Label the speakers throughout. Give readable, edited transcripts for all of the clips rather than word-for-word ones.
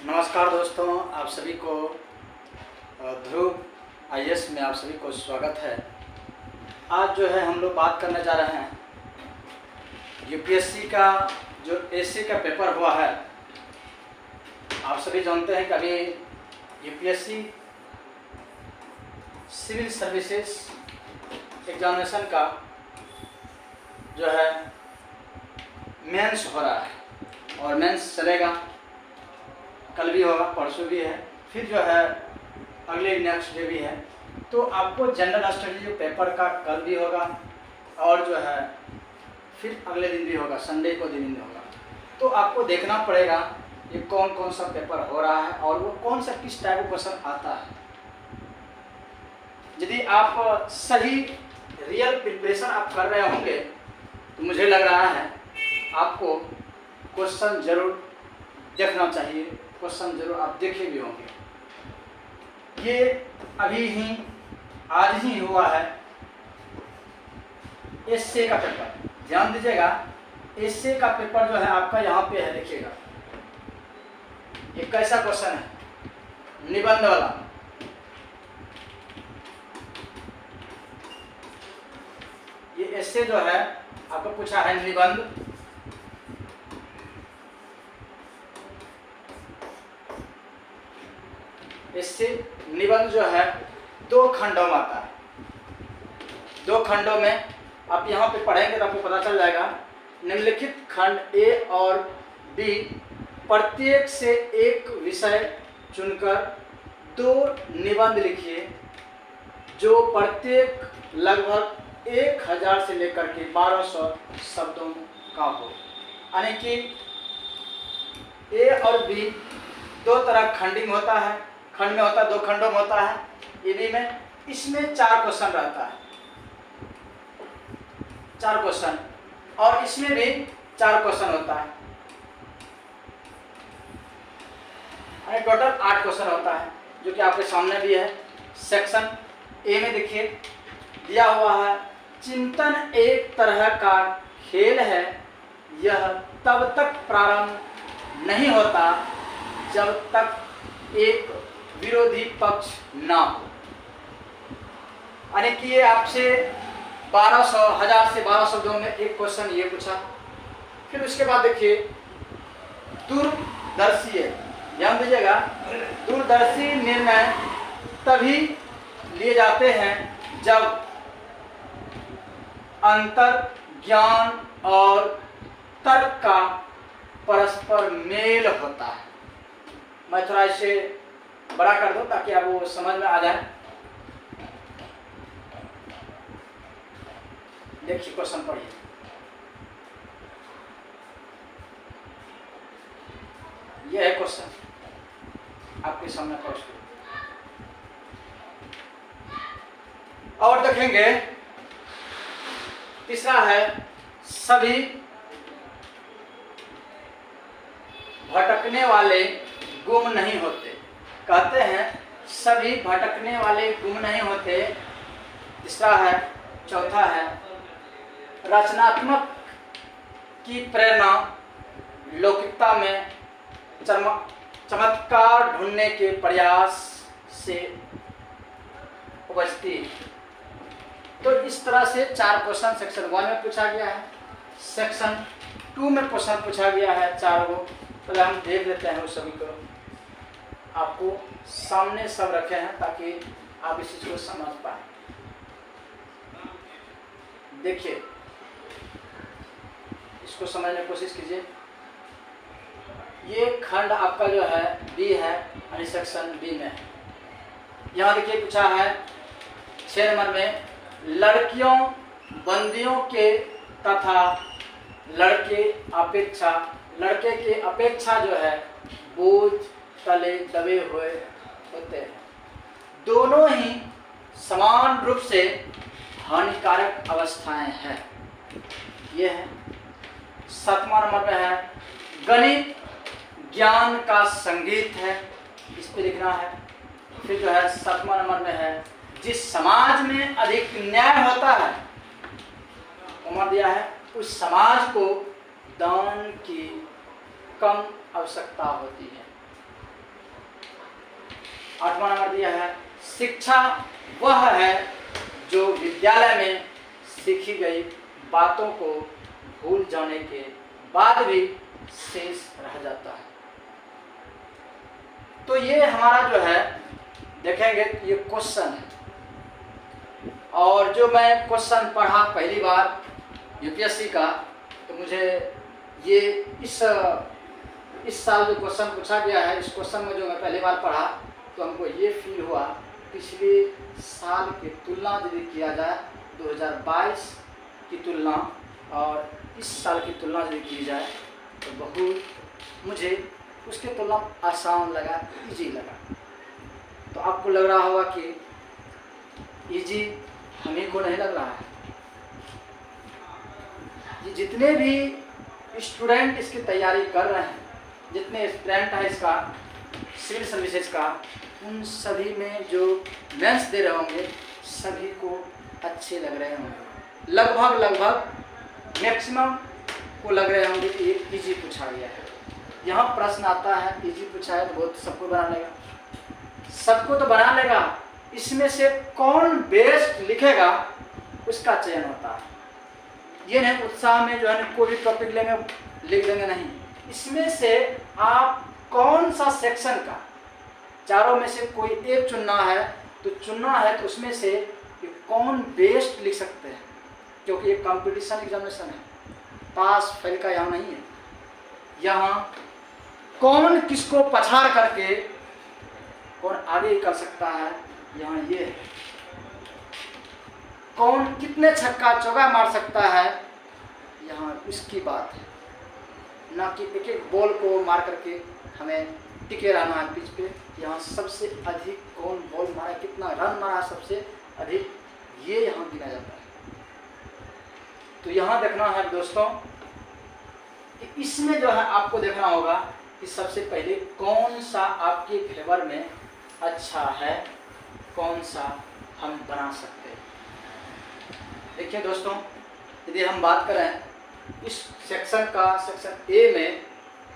Speaker 1: नमस्कार दोस्तों, आप सभी को ध्रुव आईएएस में आप सभी को स्वागत है। आज जो है हम लोग बात करने जा रहे हैं यूपीएससी का जो एसए का पेपर हुआ है। आप सभी जानते हैं कि अभी यूपीएससी सिविल सर्विसेज एग्जामिनेशन का जो है मेंस हो रहा है और मेंस चलेगा, कल भी होगा, परसों भी है, फिर जो है अगले नेक्स्ट डे भी है। तो आपको जनरल स्टडी जो पेपर का कल भी होगा और जो है फिर अगले दिन भी होगा, संडे को दिन होगा। तो आपको देखना पड़ेगा ये कौन कौन सा पेपर हो रहा है और वो कौन सा किस टाइप का क्वेश्चन आता है। यदि आप सही रियल प्रिपरेशन आप कर रहे होंगे तो मुझे लग रहा है आपको क्वेश्चन जरूर देखना चाहिए, क्वेश्चन जरूर आप देखे भी होंगे। ये अभी ही आज ही हुआ है एसए का पेपर, ध्यान दीजिएगा। एसए का पेपर जो है आपका यहाँ पे है, देखिएगा ये कैसा क्वेश्चन है, निबंध वाला। ये एसए जो है आपको पूछा है निबंध। इससे निबंध जो है 2 खंडों में आता है। 2 खंडों में आप यहाँ पे पढ़ेंगे तो आपको पता चल जाएगा। निम्नलिखित खंड ए और बी प्रत्येक से एक विषय चुनकर 2 निबंध लिखिए जो प्रत्येक लगभग 1000 से लेकर के 1200 शब्दों का हो। यानी कि ए और बी 2 तरह खंडिंग होता है, खंड में होता है, 2 खंडों में होता है। ईबी में इसमें 4 क्वेश्चन रहता है, 4 क्वेश्चन, और इसमें भी 4 क्वेश्चन होता है, टोटल 8 क्वेश्चन होता है, जो कि आपके सामने भी है। सेक्शन ए में देखिए दिया हुआ है, चिंतन एक तरह का खेल है, यह तब तक प्रारंभ नहीं होता जब तक एक विरोधी पक्ष ना हो। यानी कि ये आपसे 1000 से 1200 शब्दों में एक क्वेश्चन ये पूछा। फिर उसके बाद देखिए दूरदर्शी है, ध्यान दीजिएगा। दूरदर्शी निर्णय तभी लिए जाते हैं जब अंतर ज्ञान और तर्क का परस्पर मेल होता है। मैं थोड़ा इसे बड़ा कर दूं ताकि आप वो समझ में आ जाए। देखिए क्वेश्चन पढ़िए। यह है क्वेश्चन आपके सामने प्रश्न। और देखेंगे तीसरा है, सभी भटकने वाले गुम नहीं होते। कहते हैं सभी भटकने वाले गुम नहीं होते। तीसरा है, चौथा है, रचनात्मक की प्रेरणा लौकिकता में चमत्कार ढूंढने के प्रयास से उपजती है। तो इस तरह से 4 क्वेश्चन सेक्शन 1 में पूछा गया है, सेक्शन 2 में क्वेश्चन पूछा गया है 4 को। तो हम देख लेते हैं उस सभी को, आपको सामने सब रखे हैं ताकि आप इस चीज को समझ पाए। देखिए इसको समझने की कोशिश कीजिए। ये खंड आपका जो है बी है, यानी सेक्शन बी में है। यहाँ देखिए पूछा है 6 नंबर में, लड़कियों बंदियों के तथा लड़के के अपेक्षा जो है बोझ तले दबे हुए होते हैं। दोनों ही समान रूप से हानिकारक अवस्थाएं हैं। ये है 7वां नंबर में है, गणित ज्ञान का संगीत है, इस पे लिखना है। फिर जो है 7वां नंबर में है, जिस समाज में अधिक न्याय होता है, उम्र दिया है, उस समाज को दान की कम आवश्यकता होती है। 8वां नंबर दिया है, शिक्षा वह है जो विद्यालय में सीखी गई बातों को भूल जाने के बाद भी शेष रह जाता है। तो ये हमारा जो है देखेंगे, ये क्वेश्चन है। और जो मैं क्वेश्चन पढ़ा पहली बार यूपीएससी का, तो मुझे ये इस साल जो क्वेश्चन पूछा गया है, इस क्वेश्चन में जो मैं पहली बार पढ़ा, तो हमको ये फील हुआ पिछले साल की तुलना यदि किया जाए 2022 की तुलना और इस साल की तुलना यदि की जाए तो बहुत मुझे उसकी तुलना आसान लगा, इजी लगा। तो आपको लग रहा होगा कि इजी हमें को नहीं लग रहा है। ये जितने भी स्टूडेंट इसकी तैयारी कर रहे हैं, जितने स्टूडेंट हैं इसका सिविल सर्विसेज का, उन सभी में जो मेंस दे रहे होंगे सभी को अच्छे लग रहे होंगे। लगभग मैक्सिमम को लग रहे होंगे कि ये इजी पूछा गया है। यहाँ प्रश्न आता है इजी पूछा है तो बहुत सबको बना लेगा, सबको तो बना लेगा। इसमें से कौन बेस्ट लिखेगा उसका चयन होता है। ये नहीं उत्साह में जो है कोई भी टॉपिक लेंगे लिख देंगे, नहीं। इसमें से आप कौन सा सेक्शन का, चारों में से कोई एक चुनना है तो चुनना है, तो उसमें से कौन बेस्ट लिख सकते हैं, क्योंकि ये कंपटीशन एग्जामिनेशन है, पास फेल का यहाँ नहीं है। यहाँ कौन किसको पछाड़ करके कौन आगे कर सकता है, यहाँ ये है। कौन कितने छक्का चौका मार सकता है, यहाँ इसकी बात है। ना कि एक एक बॉल को मार करके हमें टिके रहना है पिच पे। यहाँ सबसे अधिक कौन बॉल मारा, कितना रन मारा सबसे अधिक, ये यहाँ गिना जाता है। तो यहाँ देखना है दोस्तों कि इसमें जो है आपको देखना होगा कि सबसे पहले कौन सा आपके फेवर में अच्छा है, कौन सा हम बना सकते हैं। देखिए दोस्तों, यदि हम बात करें इस सेक्शन का, सेक्शन ए में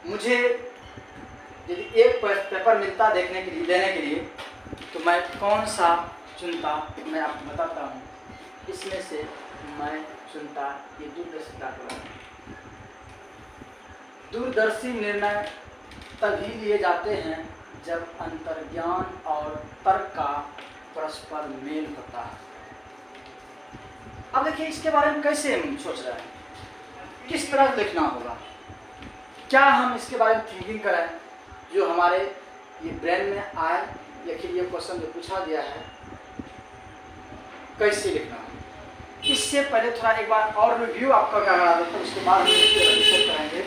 Speaker 1: मुझे यदि एक पेपर मिलता देखने के लिए, लेने के लिए, तो मैं कौन सा चुनता, मैं आपको बताता हूँ। इसमें से मैं चुनता ये दूरदर्शी का। दूरदर्शी निर्णय तभी लिए जाते हैं जब अंतर्ज्ञान और तर्क का परस्पर मेल होता है। अब देखिए इसके बारे में कैसे हम सोच रहे हैं, किस तरह लिखना होगा, क्या हम इसके बारे में थिंकिंग करें, जो हमारे ये ब्रेन में आए। देखिए ये क्वेश्चन जो पूछा गया है कैसे लिखना है। इससे पहले थोड़ा एक बार और रिव्यू आपका करा देता हूँ, उसके बाद हम डिस्कस करेंगे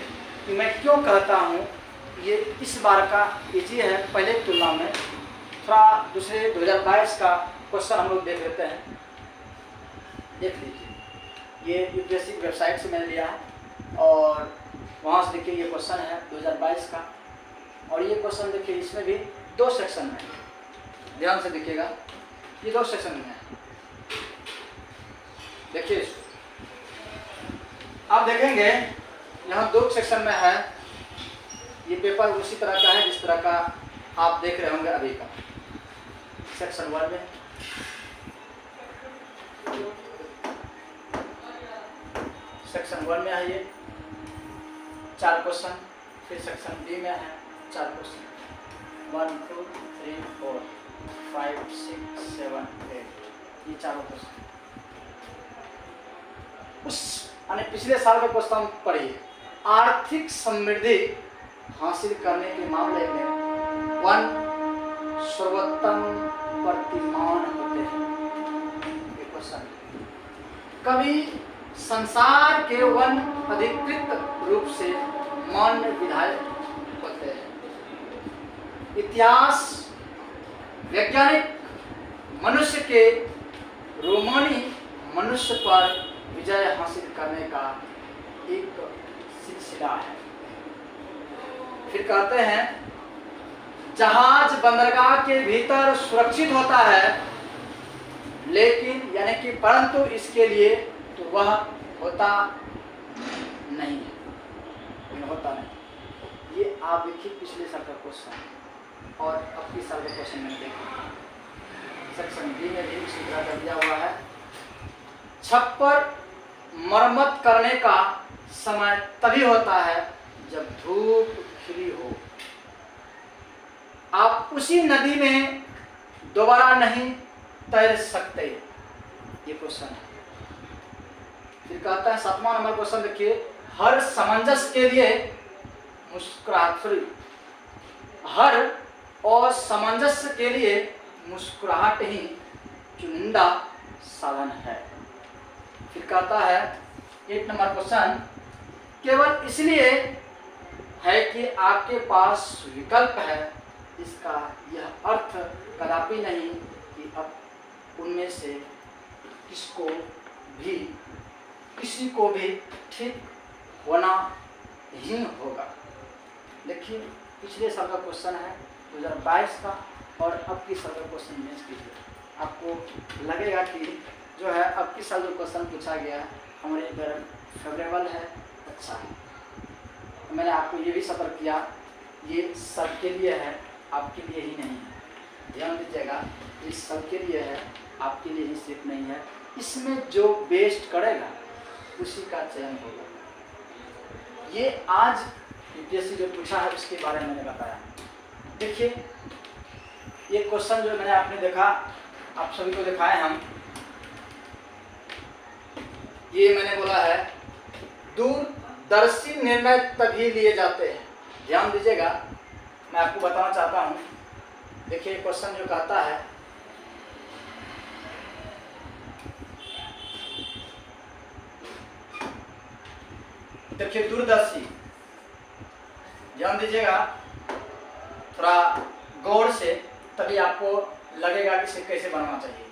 Speaker 1: कि मैं क्यों कहता हूँ ये इस बार का इजी है पहले की तुलना में। थोड़ा दूसरे 2022 का क्वेश्चन हम लोग देख लेते हैं। देख लीजिए, ये यूपीएससी की वेबसाइट से मैंने लिया है और वहाँ से देखिए ये क्वेश्चन है 2022 का। और ये क्वेश्चन देखिए इसमें भी 2 सेक्शन में, ध्यान से देखिएगा, ये 2 सेक्शन में है। देखिए आप देखेंगे यहाँ 2 सेक्शन में है। ये पेपर उसी तरह का है जिस तरह का आप देख रहे होंगे अभी का। सेक्शन 1 में है ये 4 क्वेश्चन, फिर सेक्शन बी में है 4 क्वेश्चन, 1 2 3 4 5 6 7 8, ये 4 क्वेश्चन। उस पिछले साल का क्वेश्चन पढ़िए। आर्थिक समृद्धि हासिल करने के मामले में 1 सर्वोत्तम प्रतिमान होते हैं। ये क्वेश्चन कभी संसार के 1 अधिकृत रूप से मान्य विधायक होते हैं। इतिहास वैज्ञानिक मनुष्य के रोमानी मनुष्य पर विजय हासिल करने का एक सिलसिला है। फिर कहते हैं जहाज बंदरगाह के भीतर सुरक्षित होता है, लेकिन यानी कि परंतु इसके लिए तो वह होता नहीं है, होता नहीं। ये आप देखिए पिछले साल का क्वेश्चन, और अब की साल का क्वेश्चन मैंने देखा सेक्शन बी में भी उसी तरह का दिया हुआ है। छप्पर मरम्मत करने का समय तभी होता है जब धूप खिली हो। आप उसी नदी में दोबारा नहीं तैर सकते, ये क्वेश्चन है। फिर कहता है 7वां नंबर क्वेश्चन देखिए, हर सामंजस्य के लिए मुस्कुराहट, हर असामंजस्य के लिए मुस्कुराहट ही चुनिंदा साधन है। फिर कहता है 8 नंबर क्वेश्चन, केवल इसलिए है कि आपके पास विकल्प है, इसका यह अर्थ कदापि नहीं कि अब उनमें से किसी को भी ठीक होना ही होगा। देखिए पिछले साल का क्वेश्चन है 2022 का और अब की साल का क्वेश्चन मैच कीजिए, आपको लगेगा कि जो है अब की साल जो क्वेश्चन पूछा गया है हमारे लिए फेवरेबल है, अच्छा है। मैंने आपको ये भी सतर्क किया, ये सबके लिए है, आपके लिए ही नहीं है। ध्यान दीजिएगा, ये सबके लिए है, आपके लिए ही सिर्फ नहीं है। इसमें जो बेस्ट करेगा उसी का चयन होगा। ये आज यूपीएससी जो पूछा है उसके बारे में मैंने बताया। देखिए ये क्वेश्चन जो मैंने आपने देखा, आप सभी को दिखाए हम, ये मैंने बोला है दूरदर्शी निर्णय तभी लिए जाते हैं। ध्यान दीजिएगा, मैं आपको बताना चाहता हूँ। देखिए क्वेश्चन जो कहता है, देखिए दूरदर्शी, ध्यान दीजिएगा थोड़ा गौर से, तभी आपको लगेगा कि इसे कैसे बनाना चाहिए।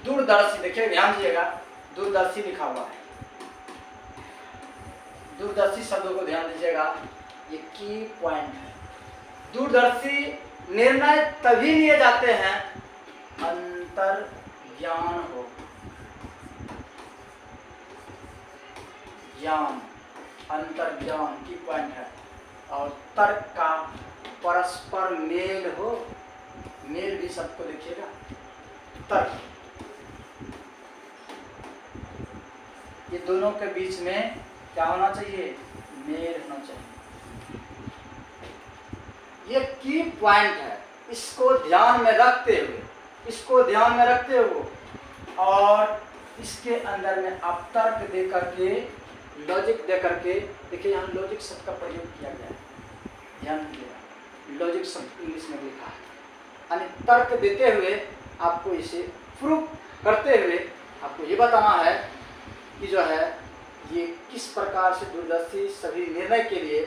Speaker 1: दूरदर्शी, देखिए ध्यान दीजिएगा, दूरदर्शी लिखा हुआ है। दूरदर्शी शब्दों को ध्यान दीजिएगा, ये की पॉइंट है। दूरदर्शी निर्णय तभी लिए जाते हैं अंतर्ज्ञान हो, ज्ञान, अंतर्ज्ञान की पॉइंट है, और तर्क का परस्पर मेल हो, मेल भी सबको देखिएगा, तर्क, ये दोनों के बीच में क्या होना चाहिए, मेल होना चाहिए। ये की पॉइंट है, इसको ध्यान में रखते हुए, और इसके अंदर में आप तर्क दे करके, लॉजिक दे करके, देखिए यहाँ लॉजिक शब्द का प्रयोग किया गया है, ध्यान दीजिएगा, लॉजिक शब्द इंग्लिश में लिखा है, यानी तर्क देते हुए आपको इसे प्रूफ करते हुए आपको ये बताना है कि जो है ये किस प्रकार से दूरदर्शी सभी निर्णय के लिए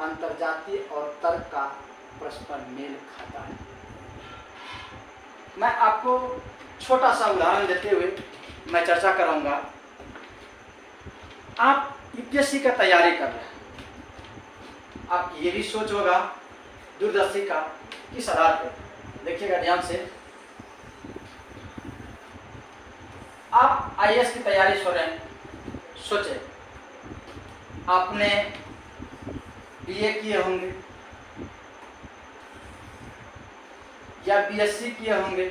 Speaker 1: अंतर्जातीय और तर्क का परस्पर मेल खाता है। मैं आपको छोटा सा उदाहरण देते हुए मैं चर्चा कराऊंगा। आप यूपीएससी का तैयारी कर रहे हैं, आप ये भी सोच होगा दूरदर्शी का किस आधार पर, देखिएगा ध्यान से। आप आईएएस की तैयारी कर रहे हैं, सोचे आपने बीए किए होंगे या बीएससी किए होंगे,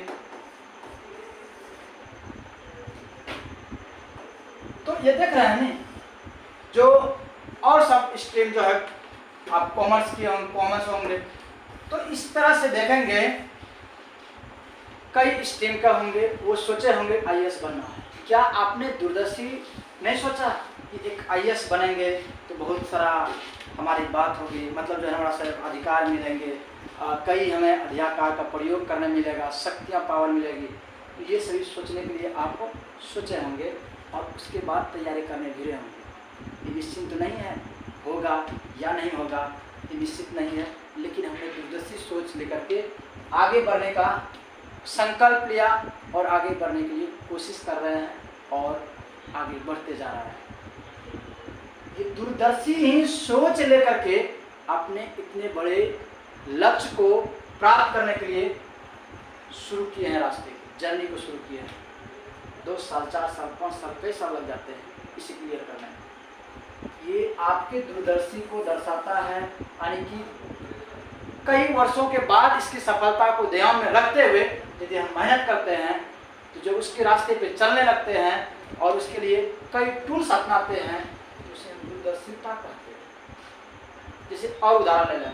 Speaker 1: तो ये देख रहे हैं नहीं, जो और सब स्ट्रीम जो है आप कॉमर्स किए होंगे, कॉमर्स होंगे, तो इस तरह से देखेंगे कई स्ट्रीम का होंगे, वो सोचे होंगे आईएएस बनना है। क्या आपने दूरदर्शी नहीं सोचा कि एक आईएएस बनेंगे तो बहुत सारा हमारी बात होगी, मतलब जो है हमारा सब अधिकार मिलेंगे, कई हमें अधिकार का प्रयोग करने मिलेगा, शक्तियाँ पावर मिलेगी, तो ये सभी सोचने के लिए आप सोचे होंगे और उसके बाद तैयारी करने गिरे होंगे। ये निश्चित तो नहीं है होगा या नहीं होगा, ये निश्चित नहीं है, लेकिन हमने दूरदर्शी सोच लेकर के आगे बढ़ने का संकल्प लिया और आगे बढ़ने के लिए कोशिश कर रहे हैं और आगे बढ़ते जा रहा है। ये दूरदर्शी ही सोच लेकर के अपने इतने बड़े लक्ष्य को प्राप्त करने के लिए शुरू किए हैं, रास्ते जर्नी को शुरू किए हैं। 2 साल 4 साल 5 साल कई साल लग जाते हैं इसे क्लियर करने में। ये आपके दूरदर्शी को दर्शाता है, यानी कि कई वर्षों के बाद इसकी सफलता को ध्यान में रखते हुए यदि हम मेहनत करते हैं तो जो उसके रास्ते पे चलने लगते हैं और उसके लिए कई टूल्स अपनाते हैं तो उसे हम दूरदर्शिता कहते हैं। जैसे और उदाहरण ले लें,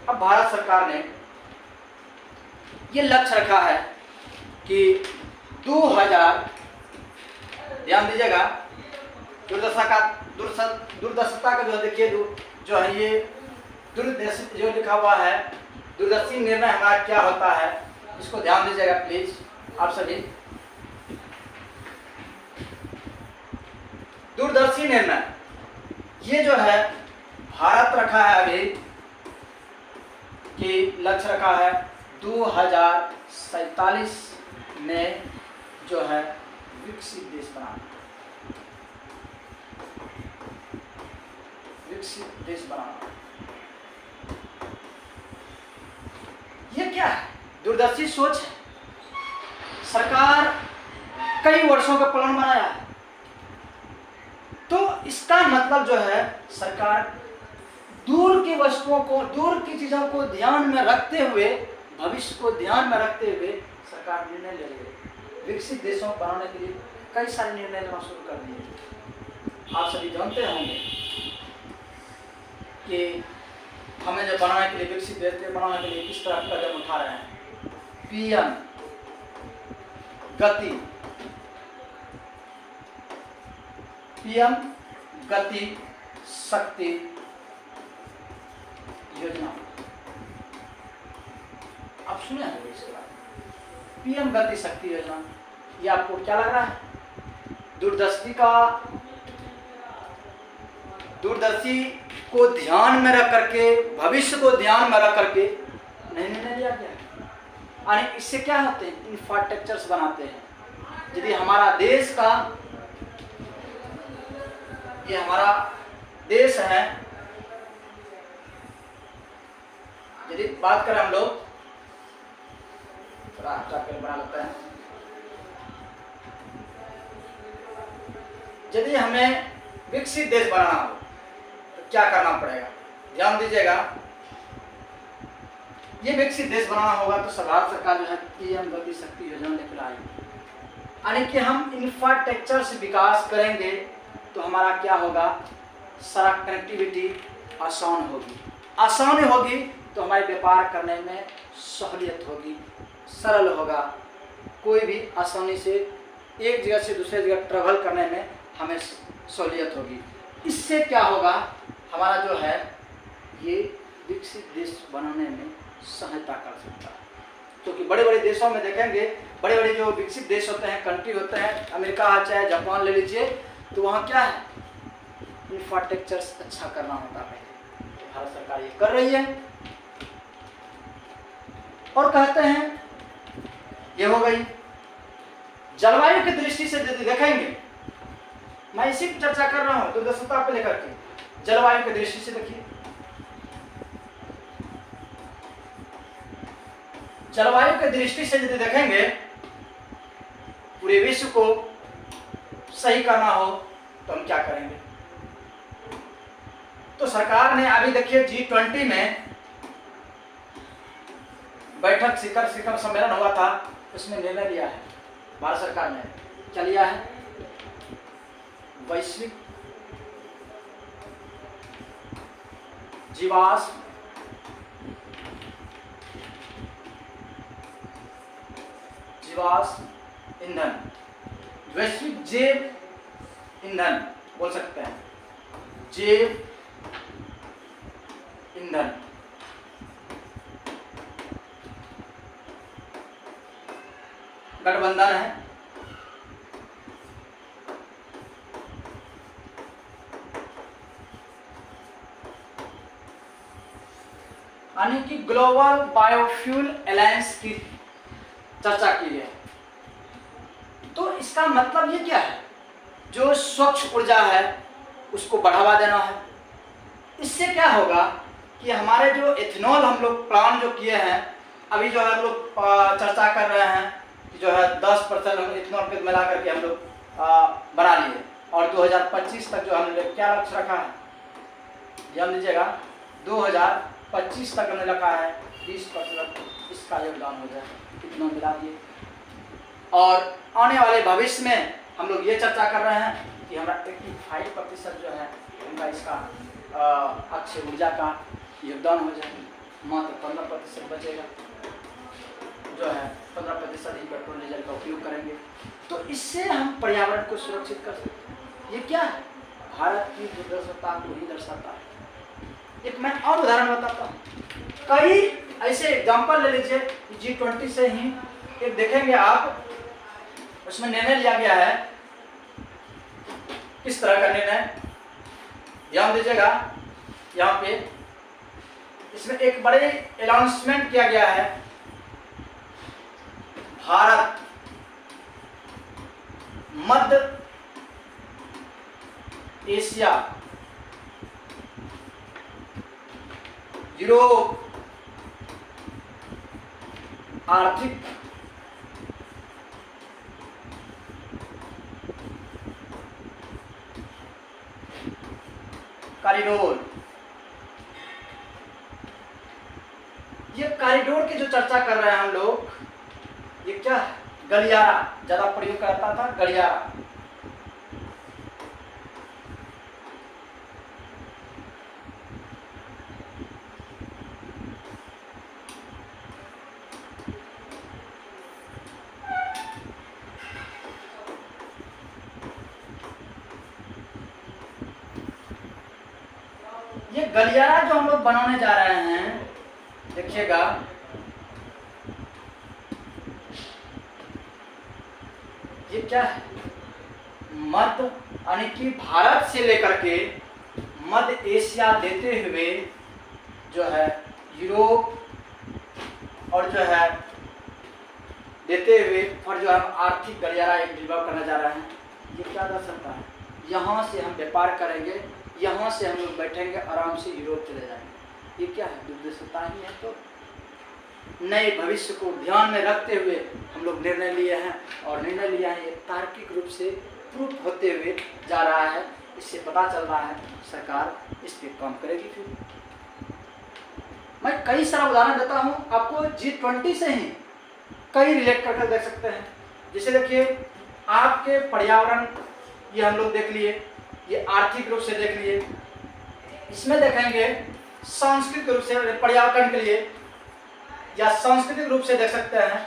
Speaker 1: अब भारत सरकार ने ये लक्ष्य रखा है कि 2000, ध्यान दीजिएगा, दूरदर्शिता का जो देखिए जो है ये दूरदर्शी जो लिखा हुआ है, दूरदर्शी निर्णय हमारा क्या होता है, इसको ध्यान दीजिएगा प्लीज आप सभी। दूरदर्शी निर्णय ये जो है भारत रखा है अभी कि लक्ष्य रखा है 2047 में जो है विकसित देश बनाना, विकसित देश बनाना। ये क्या है? दूरदर्शी सोच है। सरकार कई वर्षों का प्लान बनाया है, तो इसका मतलब जो है सरकार दूर की वस्तुओं को, दूर की चीजों को ध्यान में रखते हुए, भविष्य को ध्यान में रखते हुए सरकार निर्णय ले रही है। विकसित देशों को बनाने के लिए कई सारे निर्णय लेना शुरू कर दिए। आप सभी जानते होंगे कि हमें जो बनाने के लिए, विकसित देश बनाने के लिए किस तरह कदम उठा रहे हैं। पीएम गति, पीएम गति शक्ति योजना, आप सुने हैं इसके बारे में? पीएम गति शक्ति योजना, ये आपको क्या लग रहा है? दूरदर्शी को ध्यान में रख करके, भविष्य को ध्यान में रख करके नहीं निर्णय लिया गया है। यानी इससे क्या होते हैं? इंफ्रास्ट्रक्चर्स बनाते हैं। यदि हमारा देश का, ये हमारा देश है, यदि बात करें हम लोग, थोड़ा हटा बना लेते हैं, यदि हमें विकसित देश बनाना हो तो क्या करना पड़ेगा? ध्यान दीजिएगा, ये विकसित देश बनाना होगा तो भारत सरकार जो है पीएम गति शक्ति योजना लेकर आई। यानी कि हम इंफ्रास्ट्रक्चर से विकास करेंगे तो हमारा क्या होगा? सड़क कनेक्टिविटी आसान होगी, आसानी होगी तो हमारे व्यापार करने में सहूलियत होगी, सरल होगा। कोई भी आसानी से एक जगह से दूसरे जगह ट्रेवल करने में हमें सहूलियत होगी। इससे क्या होगा? हमारा जो है ये विकसित देश बनाने में सहायता कर सकता है। क्योंकि बड़े बड़े देशों में देखेंगे, बड़े बड़े जो विकसित देश होते हैं, कंट्री होते हैं, अमेरिका चाहे जापान ले लीजिए, तो वहाँ क्या है? इंफ्रास्ट्रक्चर्स अच्छा करना होता है। तो भारत सरकार ये कर रही है और कहते हैं ये हो गई। जलवायु की दृष्टि से यदि देखेंगे, मैं इसी की चर्चा कर रहा हूँ दूरदर्शिता पे लेकर के। जलवायु की दृष्टि से देखिए, जलवायु की दृष्टि से यदि देखेंगे, पूरे विश्व को सही करना हो तो हम क्या करेंगे? तो सरकार ने अभी देखिए G20 में बैठक, शिखर सम्मेलन हुआ था, उसमें निर्णय लिया है भारत सरकार ने। क्या लिया है? वैश्विक जीवाश्म ईंधन, वैश्विक जैव ईंधन बोल सकते हैं, जैव ईंधन। गठबंधन है, यानी कि ग्लोबल बायोफ्यूल अलायंस की चर्चा की है। तो इसका मतलब ये क्या है? जो स्वच्छ ऊर्जा है उसको बढ़ावा देना है। इससे क्या होगा कि हमारे जो एथेनॉल हम लोग प्लान जो किए हैं, अभी जो है हम लोग चर्चा कर रहे हैं कि जो है 10% हम एथेनॉल पे मिला करके हम लोग बना लिए, और 2025 तक जो हमने क्या लक्ष्य रखा है? ध्यान दीजिएगा, 2025 25 तक हमने रखा है, 20% इसका योगदान हो जाए, कितना मिला दिए। और आने वाले भविष्य में हम लोग ये चर्चा कर रहे हैं कि हमारा 85% जो है उनका इसका अक्षय ऊर्जा का योगदान हो जाए, मात्र 15% बचेगा, जो है 15% ही पेट्रोल डीजल का उपयोग करेंगे। तो इससे हम पर्यावरण को सुरक्षित कर सकते हैं। ये क्या है? भारत की दुर्दशा को ही दर्शाता है। एक मैं और उदाहरण बताता हूँ, कई ऐसे एग्जाम्पल ले लीजिए, G20 से ही एक देखेंगे आप, उसमें निर्णय लिया गया है। किस तरह का निर्णय, ध्यान दीजिएगा यहाँ पे, इसमें एक बड़े अनाउंसमेंट किया गया है, भारत मध्य एशिया यूरोप आर्थिक कॉरिडोर। ये कॉरिडोर की जो चर्चा कर रहे हैं हम लोग, ये क्या है? गलियारा, ज्यादा प्रयोग करता था गलियारा। ये गलियारा जो हम लोग बनाने जा रहे हैं, देखिएगा, ये क्या है? मध्य यानी कि भारत से लेकर के मध्य एशिया देते हुए जो है यूरोप और जो है देते हुए, और जो हम आर्थिक गलियारा एक डेवलप करने जा रहे हैं। ये क्या दर्शाता है? यहाँ से हम व्यापार करेंगे, यहाँ से हम लोग बैठेंगे, आराम से यूरोप चले जाएंगे। ये क्या है? दुर्दशा ही है। तो नए भविष्य को ध्यान में रखते हुए हम लोग निर्णय लिए हैं, और निर्णय लिया है, ये तार्किक रूप से प्रूफ होते हुए जा रहा है। इससे पता चल रहा है सरकार इस पे काम करेगी। फिर मैं कई सारा उदाहरण देता हूँ आपको, G20 से ही कई रिलेट करके देख सकते हैं। जैसे देखिए, आपके पर्यावरण, ये हम लोग देख लिए, ये आर्थिक रूप से देख लिए, इसमें देखेंगे सांस्कृतिक रूप से पर्यावरण के लिए, या सांस्कृतिक रूप से देख सकते हैं।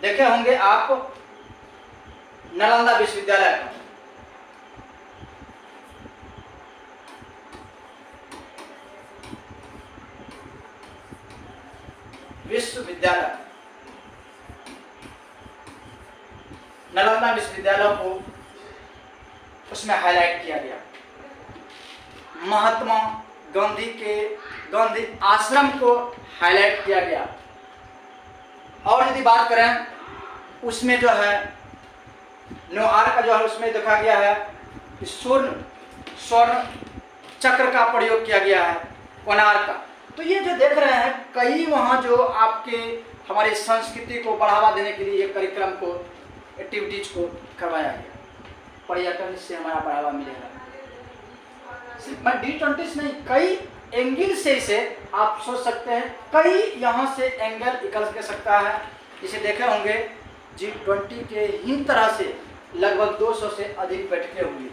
Speaker 1: देखे होंगे आप नालंदा विश्वविद्यालय का, विश्वविद्यालय, नालंदा विश्वविद्यालय को उसमें हाईलाइट किया गया। महात्मा गांधी के गांधी आश्रम को हाईलाइट किया गया। और यदि बात करें, उसमें जो है न्यूयॉर्क का जो है उसमें देखा गया है कि स्वर्ण चक्र का प्रयोग किया गया है, कोणार्क का। तो ये जो देख रहे हैं, कई वहाँ जो आपके हमारी संस्कृति को बढ़ावा देने के लिए कार्यक्रम को, एक्टिविटीज को करवाया गया। पर्यटन से हमारा बढ़ावा मिलेगा। सिर्फ मैं G20 नहीं, कई एंगल से इसे आप सोच सकते हैं, कई यहाँ से एंगल निकल के सकता है। इसे देखे होंगे G20 के ही तरह से लगभग 200 से अधिक बैठकें हुई,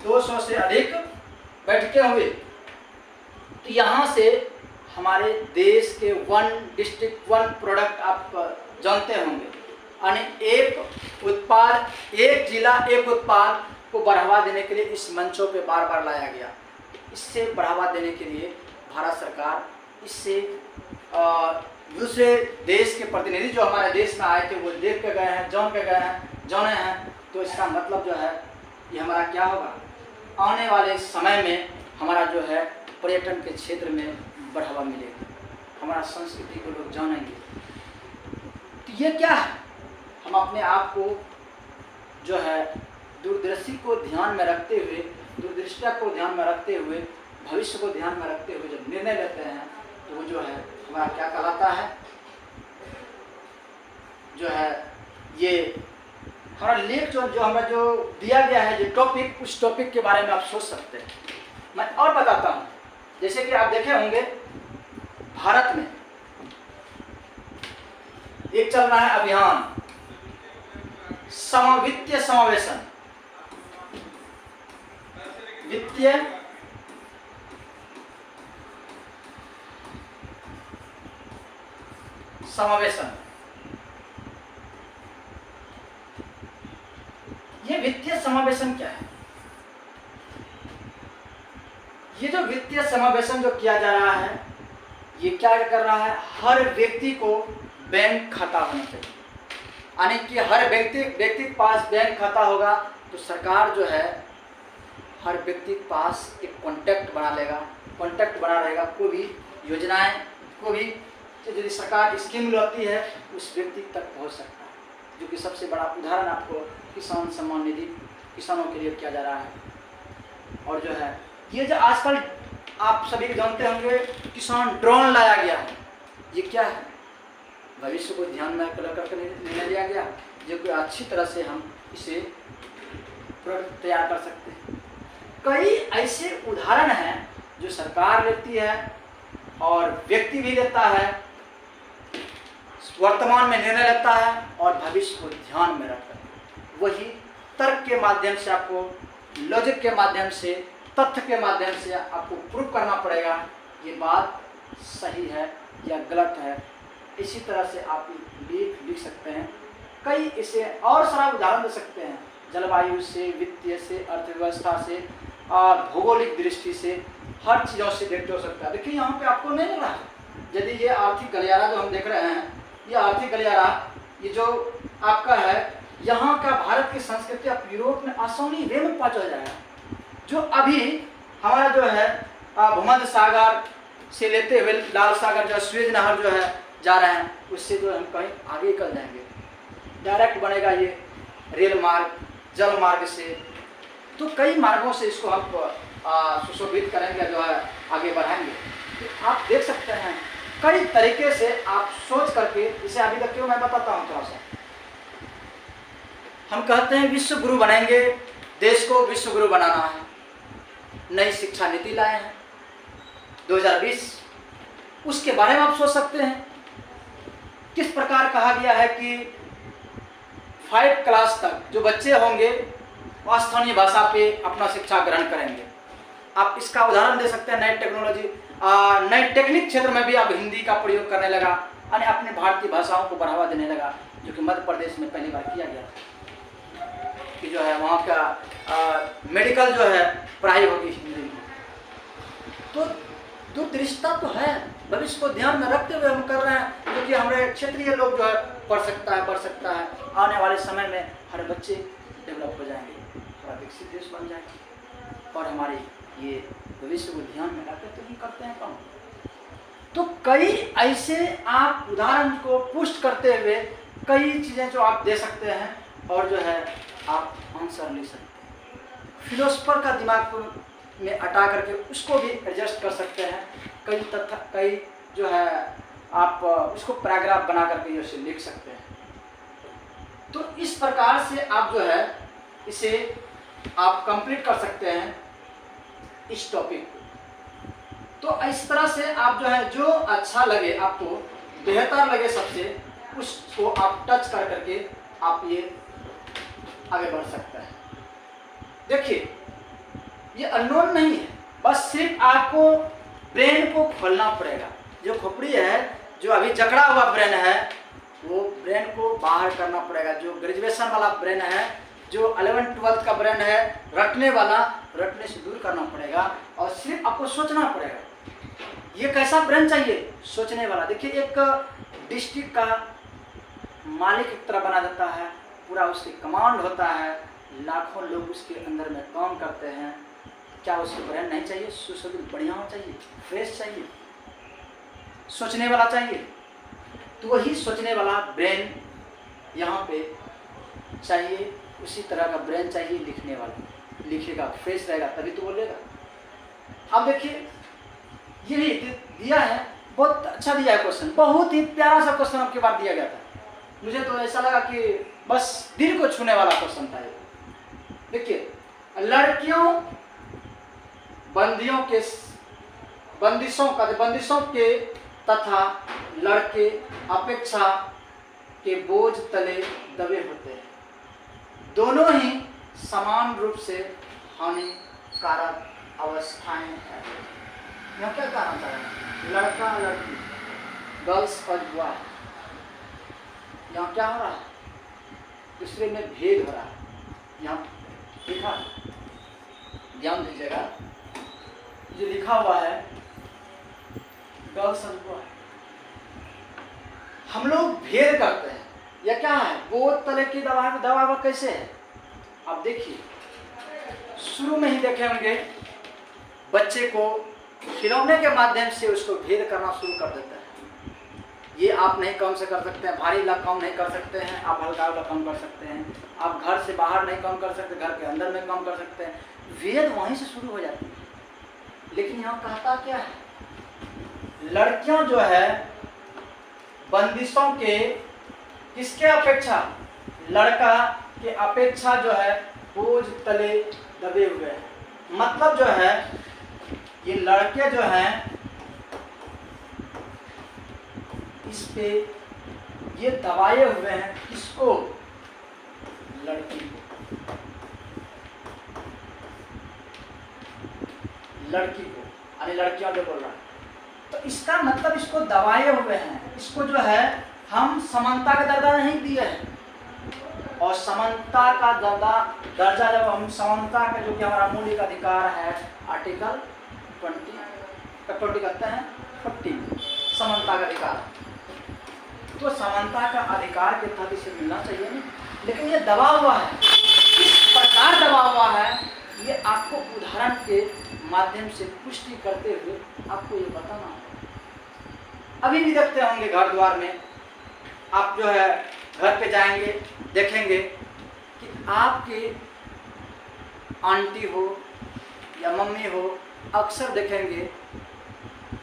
Speaker 1: 200 से अधिक बैठकें हुई। तो यहाँ से हमारे देश के 1 डिस्ट्रिक्ट 1 प्रोडक्ट आप जानते होंगे, यानी एक उत्पाद, एक जिला एक उत्पाद को बढ़ावा देने के लिए इस मंचों पे बार बार लाया गया। इससे बढ़ावा देने के लिए भारत सरकार, इससे दूसरे देश के प्रतिनिधि जो हमारे देश में आए थे वो देख के गए हैं, जाने हैं। तो इसका मतलब जो है, ये हमारा क्या होगा, आने वाले समय में हमारा जो है पर्यटन के क्षेत्र में बढ़ावा मिलेगा, हमारा संस्कृति को लोग जानेंगे। तो ये क्या है, हम अपने आप को जो है दूरदर्शी को ध्यान में रखते हुए, दूरदृष्टा को ध्यान में रखते हुए, भविष्य को ध्यान में रखते हुए जब निर्णय लेते हैं, तो वो जो है हमारा क्या कहलाता है, जो है ये हमारा लेख जो हमें जो दिया गया है, जो टॉपिक, उस टॉपिक के बारे में आप सोच सकते हैं। मैं और बताता हूँ। जैसे कि आप देखे होंगे भारत में एक चल रहा है अभियान वित्तीय समावेशन, वित्तीय समावेशन। ये वित्तीय समावेशन क्या है? ये जो वित्तीय समावेशन जो किया जा रहा है, ये क्या कर रहा है? हर व्यक्ति को बैंक खाता होना चाहिए, यानी कि हर व्यक्ति के पास बैंक खाता होगा तो सरकार जो है हर व्यक्ति के पास एक कॉन्टैक्ट बना लेगा, कॉन्टैक्ट बना रहेगा। कोई भी योजनाएं, कोई भी यदि सरकार स्कीम लाती है उस व्यक्ति तक पहुंच सकता है। जो कि सबसे बड़ा उदाहरण आपको किसान सम्मान निधि किसानों के लिए किया जा रहा है। और जो है ये जो आजकल आप सभी जानते होंगे किसान ड्रोन लाया गया है, ये क्या है? भविष्य को ध्यान में करके निर्णय लिया गया जो कि अच्छी तरह से हम इसे प्रोडक्ट तैयार कर सकते हैं। कई ऐसे उदाहरण हैं जो सरकार लेती है और व्यक्ति भी लेता है, वर्तमान में निर्णय लेता है और भविष्य को ध्यान में रखकर वही तर्क के माध्यम से, आपको लॉजिक के माध्यम से, तथ्य के माध्यम से आपको प्रूव करना पड़ेगा ये बात सही है या गलत है। इसी तरह से आप लिख सकते हैं। कई इसे और सारा उदाहरण दे सकते हैं, जलवायु से, वित्तीय से, अर्थव्यवस्था से और भौगोलिक दृष्टि से, हर चीज़ों से देखते हो सकता है। देखिए यहाँ पे आपको नहीं मिल रहा है। यदि ये आर्थिक गलियारा जो हम देख रहे हैं, ये आर्थिक गलियारा ये जो आपका है, यहाँ का भारत की संस्कृति आप यूरोप में आसानी वे में पहुँच जाएगा। जो अभी हमारा जो है भूमध्य सागर से लेते हुए लाल सागर जो स्वेज नहर जो है जा रहे हैं, उससे जो हम कहीं आगे निकल जाएंगे। डायरेक्ट बनेगा ये रेल मार्ग, जल मार्ग से, तो कई मार्गों से इसको हम सुशोभित करेंगे, जो है आगे बढ़ाएंगे। तो आप देख सकते हैं कई तरीके से आप सोच करके इसे अभी तक क्यों मैं बताता हूँ थोड़ा सा। हम कहते हैं विश्व गुरु बनेंगे, देश को विश्व गुरु बनाना है। नई शिक्षा नीति लाए हैं 2020, उसके बारे में आप सोच सकते हैं किस प्रकार कहा गया है कि 5 क्लास तक जो बच्चे होंगे वो स्थानीय भाषा पे अपना शिक्षा ग्रहण करेंगे। आप इसका उदाहरण दे सकते हैं नई टेक्नोलॉजी, नई टेक्निक क्षेत्र में भी अब हिंदी का प्रयोग करने लगा, यानी अपने भारतीय भाषाओं को बढ़ावा देने लगा, जो कि मध्य प्रदेश में पहली बार किया गया कि जो है वहाँ का मेडिकल जो है पढ़ाई होगी हिंदी में। तो दूरदृष्टता तो है, भविष्य को ध्यान में रखते हुए हम कर रहे हैं, क्योंकि हमारे क्षेत्रीय लोग जो है पढ़ सकता है। आने वाले समय में हर बच्चे डेवलप हो जाएंगे, थोड़ा विकसित देश बन जाएंगे और हमारी ये भविष्य को ध्यान में रखते तो ही करते हैं काम। तो कई ऐसे आप उदाहरण को पुष्ट करते हुए कई चीज़ें जो आप दे सकते हैं और जो है आप आंसर लिख सकते हैं। फिलोसफर का दिमाग में हटा करके उसको भी एडजस्ट कर सकते हैं। कई जो है आप उसको पैराग्राफ बना करके उसे लिख सकते हैं। तो इस प्रकार से आप जो है इसे आप कंप्लीट कर सकते हैं इस टॉपिक को। तो इस तरह से आप जो है जो अच्छा लगे, आपको बेहतर लगे सबसे, उसको आप टच कर करके आप ये आगे बढ़ सकते हैं। देखिए ये अननोन नहीं है, बस सिर्फ आपको ब्रेन को खोलना पड़ेगा। जो खोपड़ी है, जो अभी जकड़ा हुआ ब्रेन है, वो ब्रेन को बाहर करना पड़ेगा। जो ग्रेजुएशन वाला ब्रेन है, जो 11th-12th का ब्रेन है, रटने वाला, रटने से दूर करना पड़ेगा और सिर्फ आपको सोचना पड़ेगा। ये कैसा ब्रेन चाहिए? सोचने वाला। देखिए एक डिस्ट्रिक्ट का मालिक एक तरह बना देता है, पूरा उसकी कमांड होता है, लाखों लोग उसके अंदर में काम करते हैं। क्या उसको ब्रेन नहीं चाहिए? सुशोभित बढ़िया हो चाहिए, फ्रेश चाहिए, सोचने वाला चाहिए। तो वही सोचने वाला ब्रेन यहाँ पे चाहिए, उसी तरह का ब्रेन चाहिए लिखने वाला। लिखेगा, फ्रेश रहेगा तभी तो बोलेगा। अब देखिए ये दिया है, बहुत अच्छा दिया है क्वेश्चन, बहुत ही प्यारा सा क्वेश्चन आपके बाद दिया गया था। मुझे तो ऐसा लगा कि बस दिल को छूने वाला क्वेश्चन था ये। देखिए लड़कियों बंदिशों के तथा लड़के अपेक्षा के बोझ तले दबे होते हैं। दोनों ही समान रूप से हानिकारक अवस्थाएं हैं। यहाँ क्या कारण है? लड़का लड़की, गर्ल्स और बॉय, यहाँ क्या हो रहा है? दूसरे में भेद हो रहा है। यहाँ लिखा, ध्यान दीजिएगा, जो लिखा हुआ है गर्ल्स और बॉय, हम लोग भेद करते हैं। यह क्या है? बोझ तले की दबाव कैसे है? आप देखिए, शुरू में ही देखे होंगे बच्चे को खिलौने के माध्यम से उसको भेद करना शुरू कर देते हैं। ये आप नहीं कम से कर सकते हैं, भारी वाला कम नहीं कर सकते हैं, आप हल्का वाला कम कर सकते हैं, आप घर से बाहर नहीं कम कर सकते, घर के अंदर में कम कर सकते हैं। भेद वहीं से शुरू हो जाती है। लेकिन यहाँ कहता क्या है? लड़कियां जो है बंदिशों के किसके अपेक्षा? लड़का के अपेक्षा जो है बोझ तले दबे हुए हैं। मतलब जो है ये लड़के जो हैं इस पे ये दबाए हुए हैं। किसको? लड़की को। लड़की को यानी लड़कियां जो बोल रहा है, तो इसका मतलब इसको दबाए हुए हैं। इसको जो है हम समानता का दर्जा नहीं दिए हैं। और समानता का दर्जा जब हम समानता का जो कि हमारा मौलिक अधिकार है आर्टिकल 20 कहते हैं 40 समानता का अधिकार, तो समानता का अधिकार के तहत इसे मिलना चाहिए नहीं। लेकिन ये दबा हुआ है। किस प्रकार दबा हुआ है ये आपको उदाहरण के माध्यम से पुष्टि करते हुए आपको ये बताना होगा। अभी भी देखते होंगे घर द्वार में, आप जो है घर पे जाएंगे देखेंगे कि आपके आंटी हो या मम्मी हो, अक्सर देखेंगे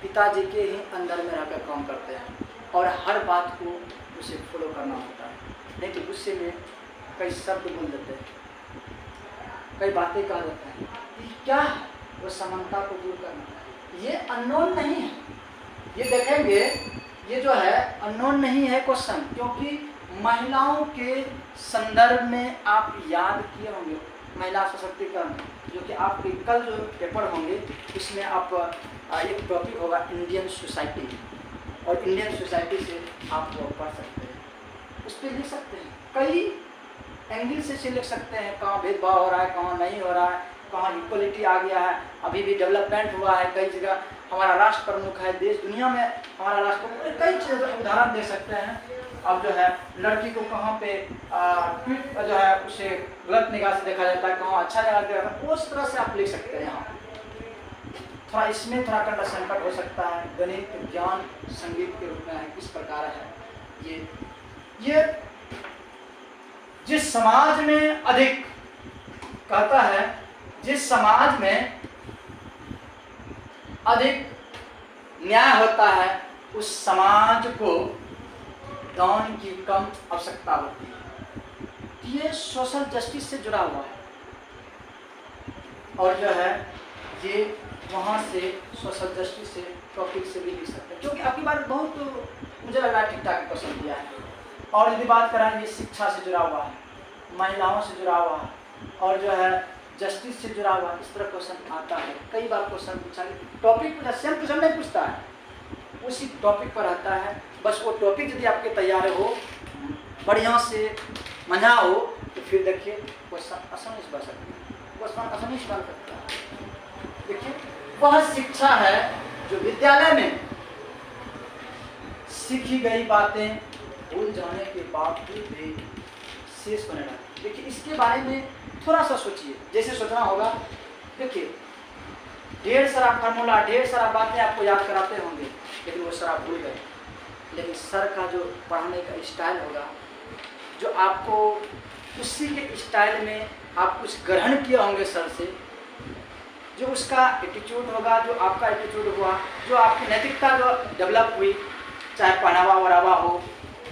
Speaker 1: पिताजी के ही अंदर में रहकर काम करते हैं और हर बात को उसे फॉलो करना होता है। नहीं तो गुस्से में कई शब्द बोल देते हैं, कई बातें कह देते हैं। ये क्या है? वो समानता को दूर करना। ये अननोन नहीं है। ये देखेंगे ये जो है अननोन नहीं है क्वेश्चन, क्योंकि महिलाओं के संदर्भ में आप याद किए होंगे महिला सशक्तिकरण, जो कि आपके कल जो पेपर होंगे इसमें आप एक टॉपिक होगा इंडियन सोसाइटी, और इंडियन सोसाइटी से आप वो पढ़ सकते हैं, उस पर लिख सकते हैं। कई एंगल से लिख सकते हैं, कहाँ भेदभाव हो रहा है, कहाँ नहीं हो रहा है, कहाँ इक्वलिटी आ गया है, अभी भी डेवलपमेंट हुआ है, कई जगह हमारा राष्ट्र प्रमुख है, देश दुनिया में हमारा राष्ट्र प्रमुख, कई चीज़ों उदाहरण दे सकते हैं। अब जो है लड़की को कहाँ पे जो है उसे गलत निगाह से देखा जाता है, कहाँ अच्छा निगाह देखा जाता है, उस तरह से आप लिख सकते हैं। यहाँ थोड़ा इसमें थोड़ा कंडा संकट हो सकता है। गणित ज्ञान संगीत के रूप में है, किस प्रकार है ये जिस समाज में अधिक कहता है, जिस समाज में अधिक न्याय होता है उस समाज को दान की कम आवश्यकता होती है। ये सोशल जस्टिस से जुड़ा हुआ है और जो है ये वहाँ से सोशल जस्टिस से टॉपिक से भी लिख सकते हैं, क्योंकि आपकी बात बहुत मुझे लग रहा है ठीक ठाक क्वेश्चन दिया है। और यदि बात करें ये शिक्षा से जुड़ा हुआ है, महिलाओं से जुड़ा हुआ है और जो है जस्टिस से जुड़ा हुआ है, इस तरह क्वेश्चन आता है। कई बार क्वेश्चन पूछा, टॉपिक सेम क्वेश्चन नहीं पूछता है, उसी टॉपिक पर आता है। बस वो टॉपिक यदि आपके तैयार हो, बढ़िया से मना हो, तो फिर देखिए क्वेश्चन आसानी से बन सकता है, क्वेश्चन आसानी से बन सकता है। देखिए वह शिक्षा है जो विद्यालय में सीखी गई बातें भूल जाने के बावजूद भी शेष बने रहती। देखिए इसके बारे में थोड़ा सा सोचिए, जैसे सोचना होगा। देखिए ढेर सारा फार्मूला, ढेर सारा बातें आपको याद कराते होंगे, लेकिन वो सर आप भूल गए। लेकिन सर का जो पढ़ाने का स्टाइल होगा, जो आपको उसी के स्टाइल में आप कुछ ग्रहण किए होंगे सर से, जो उसका एटीट्यूड होगा, जो आपका एटीट्यूड हुआ, जो आपकी नैतिकता जो डेवलप हुई, चाहे पहनावा वरावा हो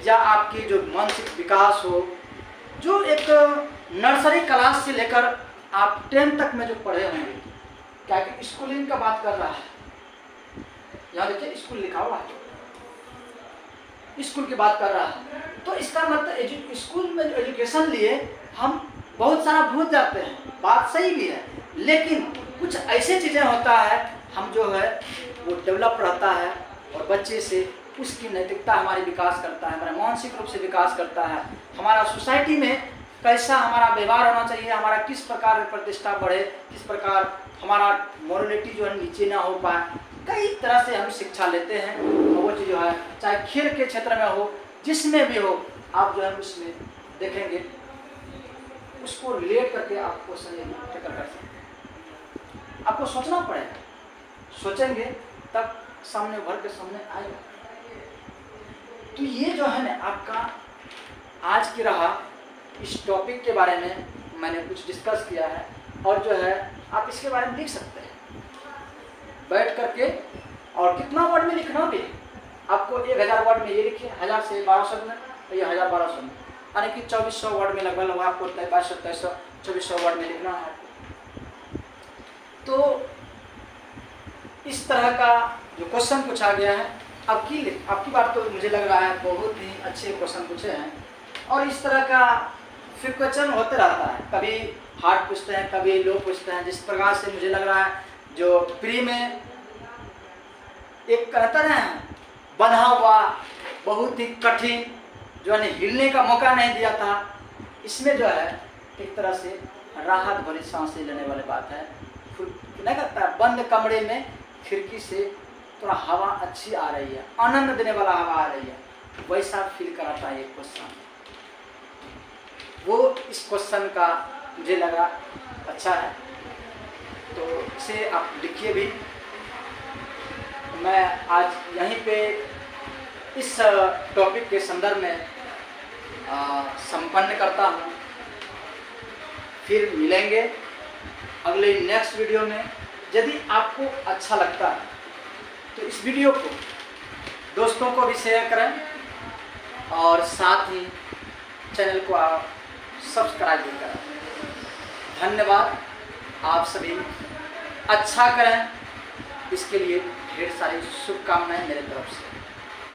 Speaker 1: या आपकी जो मानसिक विकास हो, जो एक नर्सरी क्लास से लेकर आप 10 तक में जो पढ़े होंगे, क्या कि स्कूलिंग का बात कर रहा है। यहाँ देखिए स्कूल लिखा हुआ है, स्कूल की बात कर रहा है। तो इसका मतलब स्कूल में एजुकेशन लिए हम बहुत सारा भूल जाते हैं, बात सही भी है, लेकिन कुछ ऐसे चीज़ें होता है हम जो है वो डेवलप रहता है और बच्चे से उसकी नैतिकता हमारी विकास करता है, हमारा मानसिक रूप से विकास करता है, हमारा सोसाइटी में कैसा हमारा व्यवहार होना चाहिए, हमारा किस प्रकार प्रतिष्ठा बढ़े, किस प्रकार हमारा मोरलिटी जो है नीचे ना हो पाए, कई तरह से हम शिक्षा लेते हैं। और वो चीज़ जो है चाहे खेल के क्षेत्र में हो, जिसमें भी हो, आप जो है उसमें देखेंगे उसको रिलेट करके आपको सही टैकल कर सकते हैं। आपको सोचना पड़ेगा, सोचेंगे तब सामने भर के सामने आएगा। तो ये जो है ना आपका आज की रहा, इस टॉपिक के बारे में मैंने कुछ डिस्कस किया है, और जो है आप इसके बारे में लिख सकते हैं बैठ करके, और कितना वर्ड में लिखना भी आपको 1000 वर्ड में ये लिखिए, 1000 से 1200 में, तो ये 1000-1200 में, यानी कि 2400 वर्ड में लगभग आपको 2200-2300-2400 वर्ड में लिखना है। तो इस तरह का जो क्वेश्चन पूछा गया है, आपकी बात तो मुझे लग रहा है बहुत ही अच्छे क्वेश्चन पूछे हैं, और इस तरह का फिर क्वेश्चन होते रहता है, कभी हार्ड पूछते हैं, कभी लो पूछते हैं। जिस प्रकार से मुझे लग रहा है जो प्री में एक कहता है बंधा हुआ बहुत ही कठिन जो है हिलने का मौका नहीं दिया था, इसमें जो है एक तरह से राहत भरी सांसें लेने वाली बात है। नहीं करता है बंद कमरे में खिड़की से थोड़ा हवा अच्छी आ रही है, आनंद देने वाला हवा आ रही है, वैसा फील कराता है ये क्वेश्चन। वो इस क्वेश्चन का मुझे लगा अच्छा है, तो इसे आप लिखिए भी। मैं आज यहीं पे इस टॉपिक के संदर्भ में संपन्न करता हूँ। फिर मिलेंगे अगले नेक्स्ट वीडियो में। यदि आपको अच्छा लगता है तो इस वीडियो को दोस्तों को भी शेयर करें, और साथ ही चैनल को आप सब्सक्राइब भी करें। धन्यवाद। आप सभी अच्छा करें, इसके लिए ढेर सारी शुभकामनाएं मेरे तरफ से।